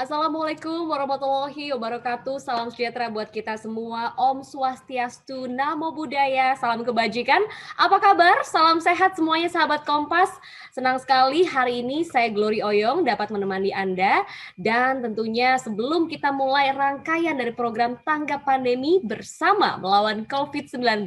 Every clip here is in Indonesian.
Assalamualaikum warahmatullahi wabarakatuh. Salam sejahtera buat kita semua. Om Swastiastu, Namo Buddhaya, salam kebajikan. Apa kabar? Salam sehat semuanya sahabat Kompas. Senang sekali hari ini saya Glory Oyong dapat menemani Anda. Dan tentunya sebelum kita mulai rangkaian dari program Tanggap Pandemi bersama melawan COVID-19,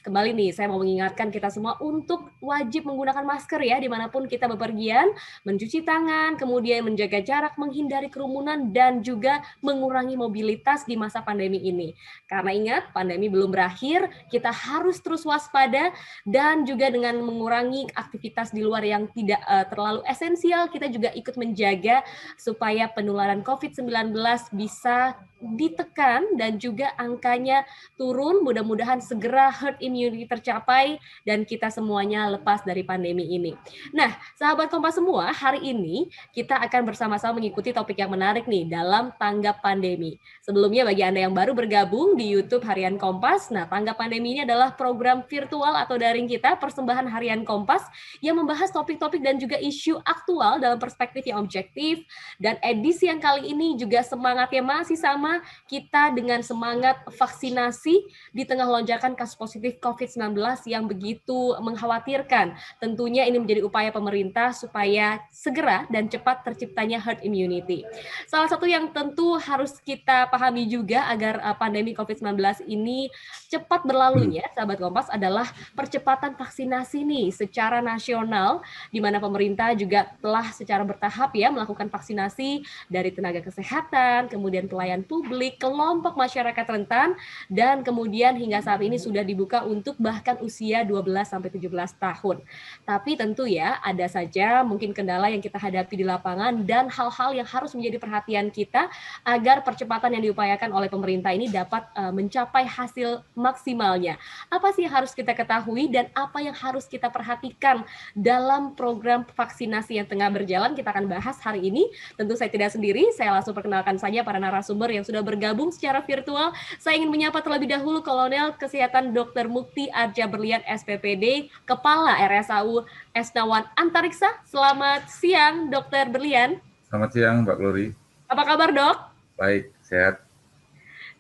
kembali nih saya mau mengingatkan kita semua untuk wajib menggunakan masker ya dimanapun kita bepergian, mencuci tangan, kemudian menjaga jarak, menghindari kerumunan, dan juga mengurangi mobilitas di masa pandemi ini. Karena ingat, pandemi belum berakhir, kita harus terus waspada, dan juga dengan mengurangi aktivitas di luar yang tidak terlalu esensial, kita juga ikut menjaga supaya penularan COVID-19 bisa ditekan dan juga angkanya turun, mudah-mudahan segera herd immunity tercapai dan kita semuanya lepas dari pandemi ini. Nah, sahabat Kompas semua, hari ini kita akan bersama-sama mengikuti topik yang menarik nih dalam Tanggap Pandemi. Sebelumnya bagi Anda yang baru bergabung di YouTube Harian Kompas, nah Tanggap Pandemi ini adalah program virtual atau daring kita, persembahan Harian Kompas yang membahas topik-topik dan juga isu aktual dalam perspektif yang objektif. Dan edisi yang kali ini juga semangatnya masih sama, kita dengan semangat vaksinasi di tengah lonjakan kasus positif COVID-19 yang begitu mengkhawatirkan. Tentunya ini menjadi upaya pemerintah supaya segera dan cepat terciptanya herd immunity. Salah satu yang tentu harus kita pahami juga agar pandemi COVID-19 ini cepat berlalunya, sahabat Kompas, adalah percepatan vaksinasi nih secara nasional, di mana pemerintah juga telah secara bertahap ya melakukan vaksinasi dari tenaga kesehatan, kemudian pelayan publik, kelompok masyarakat rentan, dan kemudian hingga saat ini sudah dibuka untuk bahkan usia 12-17 tahun. Tapi tentu ya, ada saja mungkin kendala yang kita hadapi di lapangan dan hal-hal yang harus menjadi perhatian kita agar percepatan yang diupayakan oleh pemerintah ini dapat mencapai hasil maksimalnya. Apa sih yang harus kita ketahui dan apa yang harus kita perhatikan dalam program vaksinasi yang tengah berjalan? Kita akan bahas hari ini. Tentu saya tidak sendiri, saya langsung perkenalkan saja para narasumber yang sudah bergabung secara virtual. Saya ingin menyapa terlebih dahulu Kolonel Kesehatan Dr. Mukti Arja Berlian SPPD, Kepala RSAU Esnawan Antariksa. Selamat siang, Dr. Berlian. Selamat siang, Mbak Glory. Apa kabar, Dok? Baik, sehat.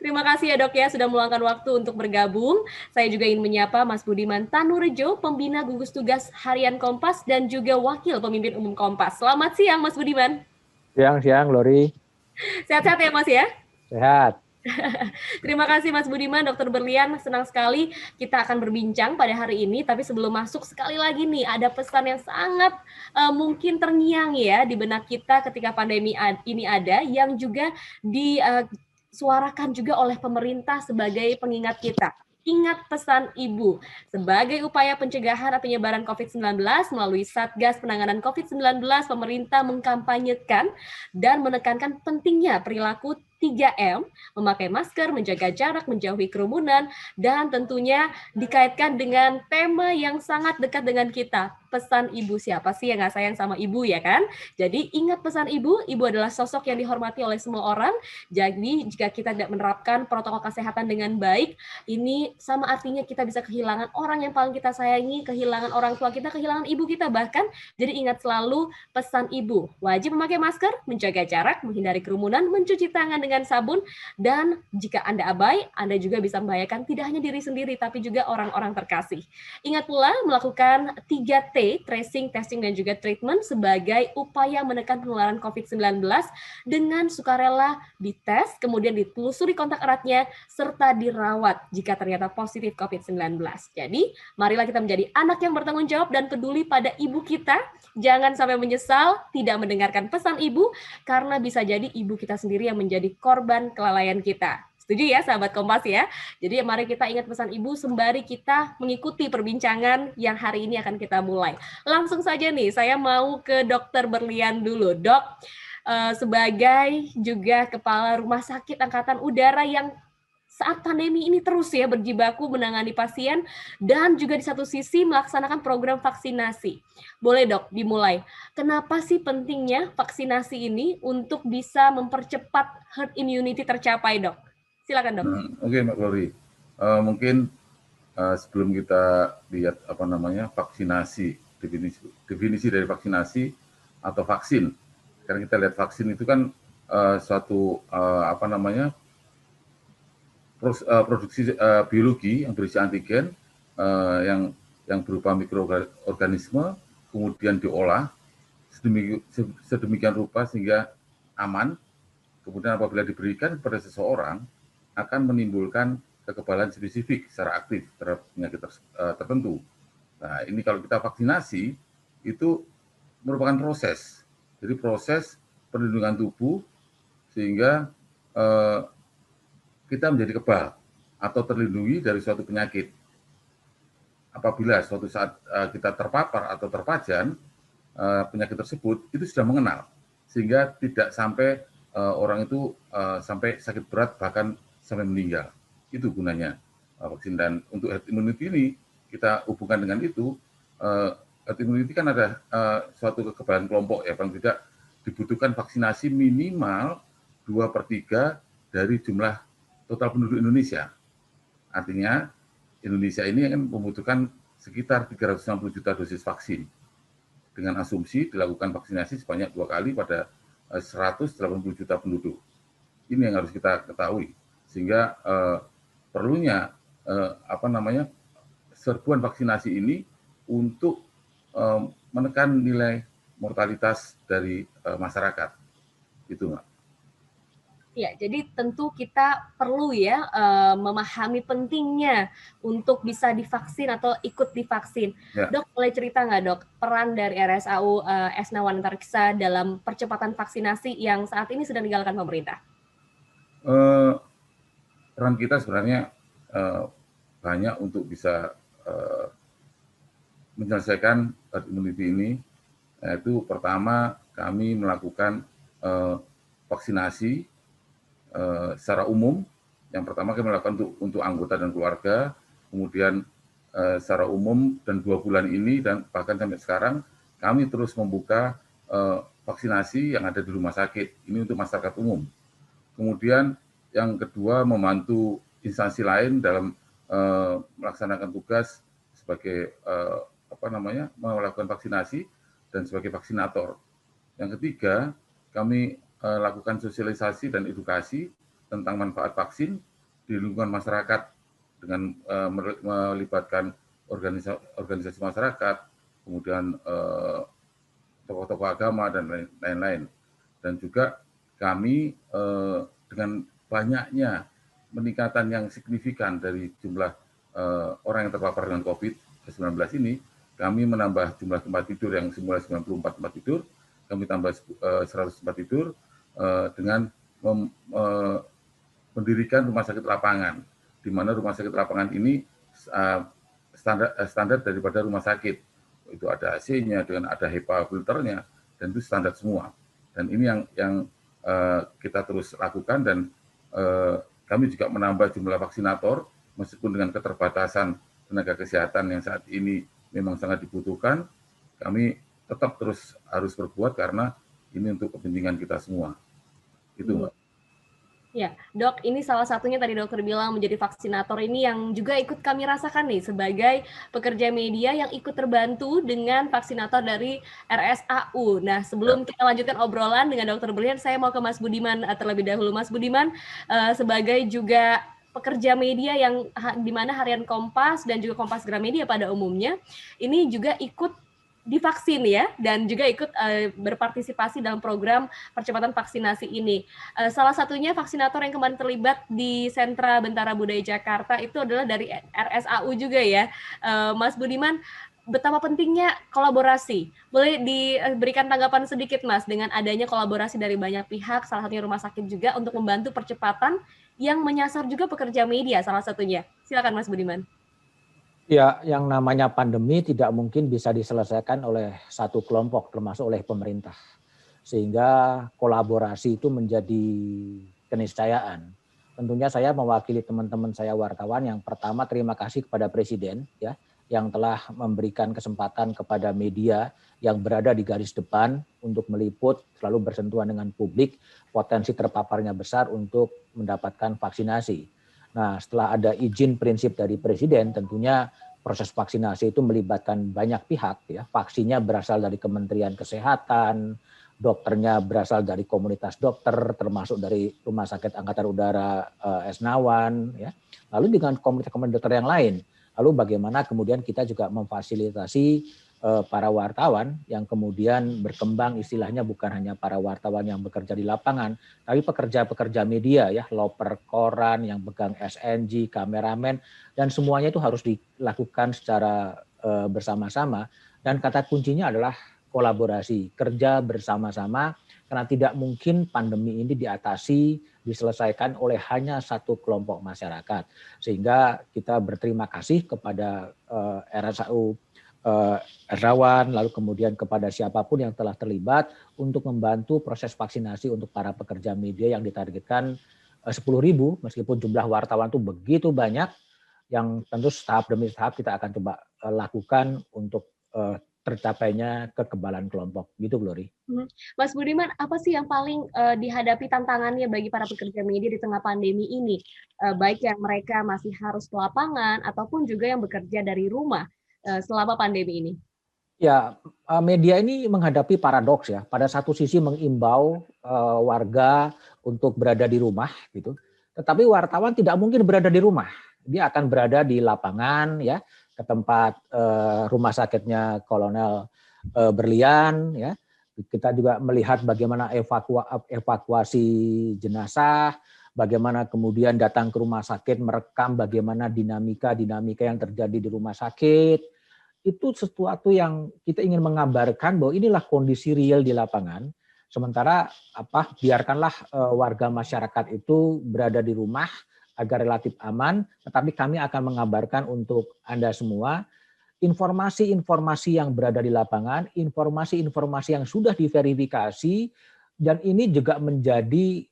Terima kasih ya, Dok ya, sudah meluangkan waktu untuk bergabung. Saya juga ingin menyapa Mas Budiman Tanurejo, Pembina Gugus Tugas Harian Kompas dan juga Wakil Pemimpin Umum Kompas. Selamat siang, Mas Budiman. Siang, Glory. Sehat-sehat ya, Mas ya? Sehat. Terima kasih Mas Budiman, Dr. Berlian. Senang sekali kita akan berbincang pada hari ini. Tapi sebelum masuk, sekali lagi nih, ada pesan yang sangat mungkin terngiang ya di benak kita ketika pandemi ini ada, yang juga disuarakan juga oleh pemerintah sebagai pengingat kita. Ingat pesan Ibu. Sebagai upaya pencegahan penyebaran COVID-19 melalui Satgas Penanganan COVID-19, pemerintah mengkampanyekan dan menekankan pentingnya perilaku 3M, memakai masker, menjaga jarak, menjauhi kerumunan, dan tentunya dikaitkan dengan tema yang sangat dekat dengan kita, pesan Ibu. Siapa sih yang nggak sayang sama Ibu ya kan? Jadi ingat pesan Ibu, Ibu adalah sosok yang dihormati oleh semua orang. Jadi jika kita tidak menerapkan protokol kesehatan dengan baik, ini sama artinya kita bisa kehilangan orang yang paling kita sayangi, kehilangan orang tua kita, kehilangan ibu kita bahkan. Jadi ingat selalu pesan Ibu, wajib memakai masker, menjaga jarak, menghindari kerumunan, mencuci tangan dengan sabun, dan jika Anda abai, Anda juga bisa membahayakan tidak hanya diri sendiri, tapi juga orang-orang terkasih. Ingat pula melakukan 3T, tracing, testing, dan juga treatment sebagai upaya menekan penularan COVID-19 dengan sukarela dites, kemudian ditelusuri kontak eratnya, serta dirawat jika ternyata positif COVID-19. Jadi, marilah kita menjadi anak yang bertanggung jawab dan peduli pada ibu kita. Jangan sampai menyesal tidak mendengarkan pesan ibu, karena bisa jadi ibu kita sendiri yang menjadi korban kelalaian kita. Setuju ya sahabat Kompas ya? Jadi mari kita ingat pesan Ibu sembari kita mengikuti perbincangan yang hari ini akan kita mulai. Langsung saja nih, saya mau ke Dr. Berlian dulu. Dok, sebagai juga Kepala Rumah Sakit Angkatan Udara yang saat pandemi ini terus ya berjibaku menangani pasien dan juga di satu sisi melaksanakan program vaksinasi. Boleh Dok, dimulai. Kenapa sih pentingnya vaksinasi ini untuk bisa mempercepat herd immunity tercapai, Dok? Silakan, Dok. Oke, Mbak Glory. Mungkin sebelum kita lihat vaksinasi, definisi dari vaksinasi atau vaksin. Karena kita lihat vaksin itu kan suatu produksi biologi yang berisi antigen yang berupa mikroorganisme, kemudian diolah sedemikian rupa sehingga aman. Kemudian apabila diberikan kepada seseorang akan menimbulkan kekebalan spesifik secara aktif terhadap penyakit tertentu. Nah, ini kalau kita vaksinasi itu merupakan proses. Jadi proses perlindungan tubuh sehingga kita menjadi kebal atau terlindungi dari suatu penyakit. Apabila suatu saat kita terpapar atau terpajan penyakit tersebut, itu sudah mengenal sehingga tidak sampai orang itu sampai sakit berat bahkan sampai meninggal. Itu gunanya vaksin. Dan untuk herd immunity ini kita hubungkan dengan itu. Herd immunity kan ada suatu kekebalan kelompok ya, paling tidak dibutuhkan vaksinasi minimal 2/3 dari jumlah total penduduk Indonesia. Artinya Indonesia ini akan membutuhkan sekitar 360 juta dosis vaksin. Dengan asumsi dilakukan vaksinasi sebanyak 2 kali pada 180 juta penduduk. Ini yang harus kita ketahui. Sehingga perlunya serbuan vaksinasi ini untuk menekan nilai mortalitas dari masyarakat. Itu, Mbak. Ya, jadi tentu kita perlu ya memahami pentingnya untuk bisa divaksin atau ikut divaksin. Ya. Dok, boleh cerita nggak dok peran dari RSAU Esnawan Antariksa dalam percepatan vaksinasi yang saat ini sedang digalakkan pemerintah? Peran kita sebenarnya banyak untuk bisa menyelesaikan herd immunity ini. Yaitu pertama kami melakukan vaksinasi secara umum. Yang pertama kami melakukan untuk anggota dan keluarga, kemudian secara umum, dan 2 bulan ini dan bahkan sampai sekarang kami terus membuka vaksinasi yang ada di rumah sakit ini untuk masyarakat umum. Kemudian yang kedua membantu instansi lain dalam melaksanakan tugas sebagai melakukan vaksinasi dan sebagai vaksinator. Yang ketiga kami lakukan sosialisasi dan edukasi tentang manfaat vaksin di lingkungan masyarakat dengan melibatkan organisasi masyarakat, kemudian tokoh-tokoh agama dan lain-lain. Dan juga kami dengan banyaknya peningkatan yang signifikan dari jumlah orang yang terpapar dengan COVID-19 ini, kami menambah jumlah tempat tidur yang semula 94 tempat tidur, kami tambah 100 tempat tidur dengan mendirikan rumah sakit lapangan, di mana rumah sakit lapangan ini standar daripada rumah sakit. Itu ada AC-nya, dengan ada HEPA filternya, dan itu standar semua. Dan ini yang kita terus lakukan, dan kami juga menambah jumlah vaksinator, meskipun dengan keterbatasan tenaga kesehatan yang saat ini memang sangat dibutuhkan, kami tetap terus harus berbuat karena ini untuk kepentingan kita semua. Itu, Mbak. Ya, dok, ini salah satunya tadi dokter bilang menjadi vaksinator ini yang juga ikut kami rasakan nih sebagai pekerja media yang ikut terbantu dengan vaksinator dari RSAU. Nah, sebelum kita lanjutkan obrolan dengan dokter Brilian, saya mau ke Mas Budiman terlebih dahulu. Mas Budiman, sebagai juga pekerja media yang di mana harian Kompas dan juga Kompas Gramedia pada umumnya, ini juga ikut divaksin ya, dan juga ikut berpartisipasi dalam program percepatan vaksinasi ini. Salah satunya vaksinator yang kemarin terlibat di Sentra Bentara Budaya Jakarta itu adalah dari RSAU juga ya. Mas Budiman, betapa pentingnya kolaborasi. Boleh diberikan tanggapan sedikit Mas dengan adanya kolaborasi dari banyak pihak, salah satunya rumah sakit juga untuk membantu percepatan yang menyasar juga pekerja media salah satunya. Silakan Mas Budiman. Ya, yang namanya pandemi tidak mungkin bisa diselesaikan oleh satu kelompok, termasuk oleh pemerintah. Sehingga kolaborasi itu menjadi keniscayaan. Tentunya saya mewakili teman-teman saya wartawan, yang pertama terima kasih kepada Presiden ya, yang telah memberikan kesempatan kepada media yang berada di garis depan untuk meliput, selalu bersentuhan dengan publik, potensi terpaparnya besar untuk mendapatkan vaksinasi. Nah, setelah ada izin prinsip dari Presiden, tentunya proses vaksinasi itu melibatkan banyak pihak. Ya. Vaksinnya berasal dari Kementerian Kesehatan, dokternya berasal dari komunitas dokter, termasuk dari Rumah Sakit Angkatan Udara Esnawan, ya. Lalu dengan komunitas-komunitas dokter yang lain. Lalu bagaimana kemudian kita juga memfasilitasi para wartawan yang kemudian berkembang, istilahnya bukan hanya para wartawan yang bekerja di lapangan, tapi pekerja-pekerja media, ya, loper koran, yang pegang SNG, kameramen, dan semuanya itu harus dilakukan secara bersama-sama. Dan kata kuncinya adalah kolaborasi, kerja bersama-sama, karena tidak mungkin pandemi ini diselesaikan oleh hanya satu kelompok masyarakat. Sehingga kita berterima kasih kepada RSAU Erawan, lalu kemudian kepada siapapun yang telah terlibat untuk membantu proses vaksinasi untuk para pekerja media yang ditargetkan 10.000, meskipun jumlah wartawan itu begitu banyak, yang tentu tahap demi tahap kita akan coba lakukan untuk tercapainya kekebalan kelompok. Gitu, Glory. Mas Budiman, apa sih yang paling dihadapi tantangannya bagi para pekerja media di tengah pandemi ini? Baik yang mereka masih harus ke lapangan ataupun juga yang bekerja dari rumah selama pandemi ini? Ya, media ini menghadapi paradoks, ya. Pada satu sisi mengimbau warga untuk berada di rumah, gitu. Tetapi wartawan tidak mungkin berada di rumah. Dia akan berada di lapangan, ya, ke tempat rumah sakitnya Kolonel Berlian, ya. Kita juga melihat bagaimana evakuasi jenazah, bagaimana kemudian datang ke rumah sakit merekam bagaimana dinamika yang terjadi di rumah sakit. Itu sesuatu yang kita ingin mengabarkan bahwa inilah kondisi real di lapangan. Sementara biarkanlah warga masyarakat itu berada di rumah agar relatif aman, tetapi kami akan mengabarkan untuk Anda semua informasi-informasi yang berada di lapangan, informasi-informasi yang sudah diverifikasi, dan ini juga menjadi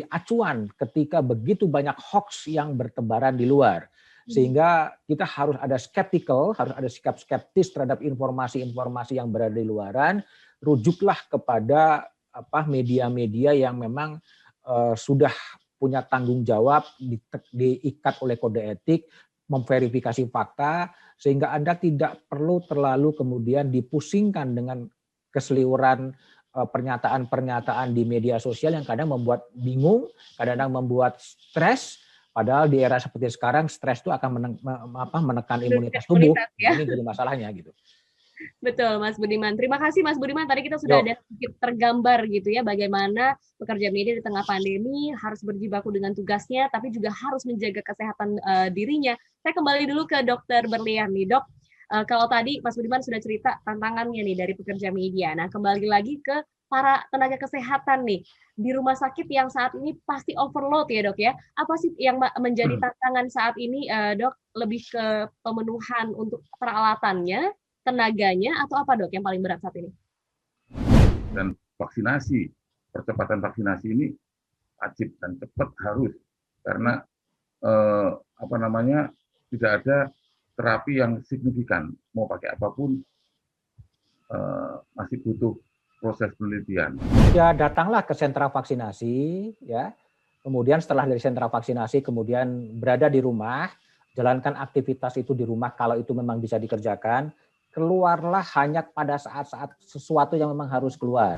acuan ketika begitu banyak hoax yang bertebaran di luar. Sehingga kita harus ada skeptikal, harus ada sikap skeptis terhadap informasi-informasi yang berada di luaran. Rujuklah kepada media-media yang memang sudah punya tanggung jawab, diikat oleh kode etik, memverifikasi fakta, sehingga Anda tidak perlu terlalu kemudian dipusingkan dengan keseliweran pernyataan-pernyataan di media sosial yang kadang membuat bingung, kadang membuat stres. Padahal di era seperti sekarang, stres itu akan menekan imunitas tubuh. Ya? Ini jadi masalahnya, gitu. Betul, Mas Budiman. Terima kasih, Mas Budiman. Tadi kita sudah ada sedikit tergambar gitu ya, bagaimana pekerja media di tengah pandemi harus berjibaku dengan tugasnya, tapi juga harus menjaga kesehatan dirinya. Saya kembali dulu ke Dokter Berlian nih, Dok. Kalau tadi Mas Budiman sudah cerita tantangannya nih dari pekerja media. Nah, kembali lagi ke para tenaga kesehatan nih di rumah sakit yang saat ini pasti overload ya, Dok ya. Apa sih yang menjadi tantangan saat ini, Dok? Lebih ke pemenuhan untuk peralatannya, tenaganya, atau apa, Dok, yang paling berat saat ini? Dan vaksinasi, percepatan vaksinasi ini wajib dan cepat harus, karena tidak ada terapi yang signifikan. Mau pakai apapun masih butuh proses penelitian. Ya, datanglah ke sentra vaksinasi, ya. Kemudian setelah dari sentra vaksinasi, kemudian berada di rumah, jalankan aktivitas itu di rumah kalau itu memang bisa dikerjakan. Keluarlah hanya pada saat-saat sesuatu yang memang harus keluar.